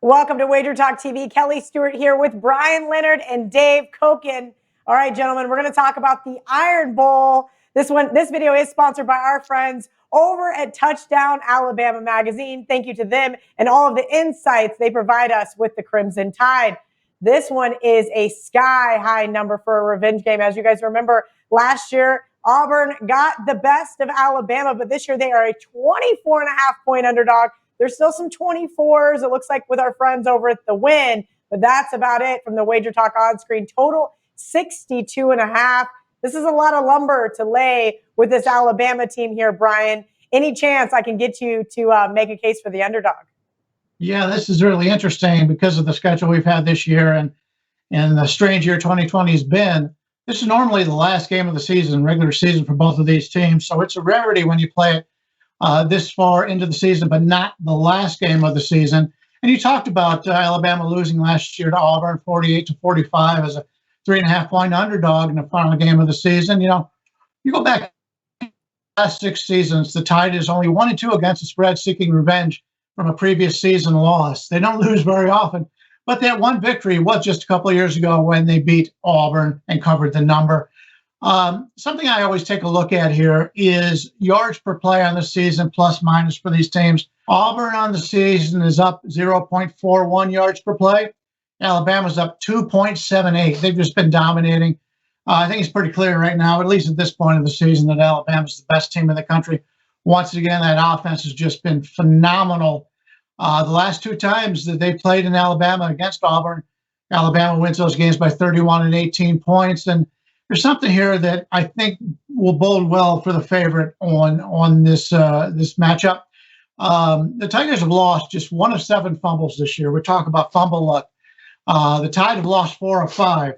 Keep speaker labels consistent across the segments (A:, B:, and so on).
A: Welcome to WagerTalk TV. Kelly Stewart here with Brian Leonard and Dave Koken. All right, gentlemen, we're going to talk about the Iron Bowl. This video is sponsored by our friends over at Touchdown Alabama Magazine. Thank you to them and all of the insights they provide us with the Crimson Tide. This one is a sky-high number for a revenge game. As you guys remember, last year, Auburn got the best of Alabama, but this year they are a 24.5-point underdog. There's still some 24s, it looks like, with our friends over at the Win, but that's about it from the WagerTalk odds screen. Total 62.5. This is a lot of lumber to lay with this Alabama team here, Brian. Any chance I can get you to make a case for the underdog?
B: Yeah, this is really interesting because of the schedule we've had this year and the strange year 2020 has been. This is normally the last game of the season, regular season for both of these teams. So it's a rarity when you play it this far into the season, but not the last game of the season. And you talked about Alabama losing last year to Auburn 48-45 as a 3.5-point underdog in the final game of the season. You know, you go back last 6 seasons, the Tide is only 1-2 against the spread, seeking revenge from a previous season loss. They don't lose very often, but that one victory was just a couple of years ago when they beat Auburn and covered the number. Something I always take a look at here is yards per play on the season, plus minus for these teams. Auburn on the season is up 0.41 yards per play. Alabama's up 2.78. They've just been dominating. I think it's pretty clear right now, at least at this point of the season, that Alabama's the best team in the country. Once again, that offense has just been phenomenal. The last 2 times that they played in Alabama against Auburn, Alabama wins those games by 31 and 18 points. And there's something here that I think will bode well for the favorite on this matchup. The Tigers have lost just 1 of 7 fumbles this year. We're talking about fumble luck. The Tide have lost 4 of 5.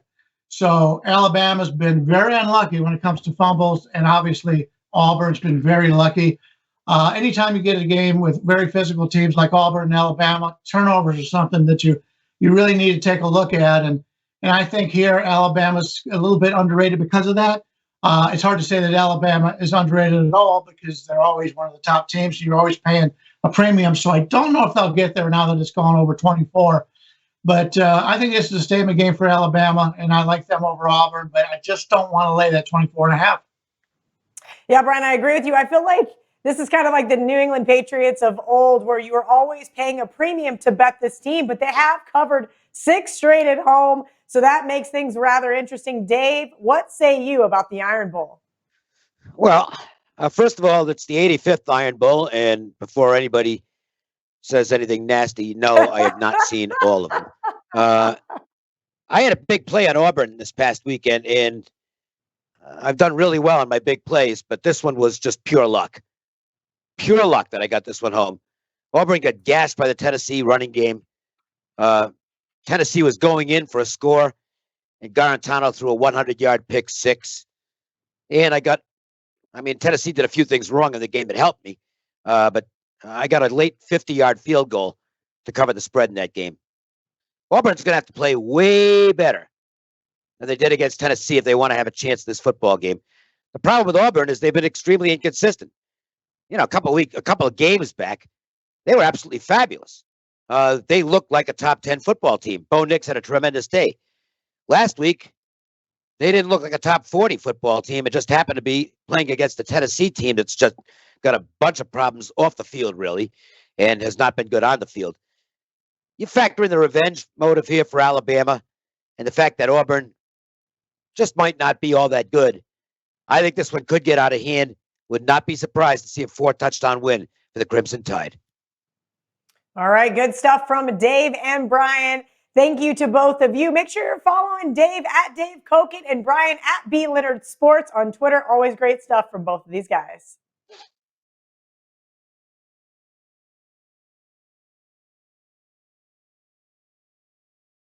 B: So Alabama's been very unlucky when it comes to fumbles, and obviously Auburn's been very lucky. Anytime you get a game with very physical teams like Auburn and Alabama, turnovers are something that you really need to take a look at. And I think here Alabama's a little bit underrated because of that. It's hard to say that Alabama is underrated at all because they're always one of the top teams. So you're always paying a premium. So I don't know if they'll get there now that it's gone over 24. But I think this is a statement game for Alabama, and I like them over Auburn, but I just don't want to lay that 24.5.
A: Yeah, Brian, I agree with you. I feel like this is kind of like the New England Patriots of old, where you were always paying a premium to bet this team, but they have covered 6 straight at home. So that makes things rather interesting. Dave, what say you about the Iron Bowl?
C: Well, first of all, it's the 85th Iron Bowl, and before anybody says anything nasty, no, I have not seen all of them. I had a big play on Auburn this past weekend, and I've done really well on my big plays, but this one was just pure luck. Pure luck that I got this one home. Auburn got gassed by the Tennessee running game. Tennessee was going in for a score, and Garantano threw a 100-yard pick 6. And Tennessee did a few things wrong in the game that helped me, but I got a late 50-yard field goal to cover the spread in that game. Auburn's going to have to play way better than they did against Tennessee if they want to have a chance in this football game. The problem with Auburn is they've been extremely inconsistent. You know, a couple of games back, they were absolutely fabulous. They looked like a top 10 football team. Bo Nix had a tremendous day. Last week, they didn't look like a top 40 football team. It just happened to be playing against the Tennessee team that's just got a bunch of problems off the field, really, and has not been good on the field. You factor in the revenge motive here for Alabama and the fact that Auburn just might not be all that good. I think this one could get out of hand. Would not be surprised to see a 4-touchdown win for the Crimson Tide.
A: All right, good stuff from Dave and Brian. Thank you to both of you. Make sure you're following Dave at Dave Koken and Brian at B Leonard Sports on Twitter. Always great stuff from both of these guys.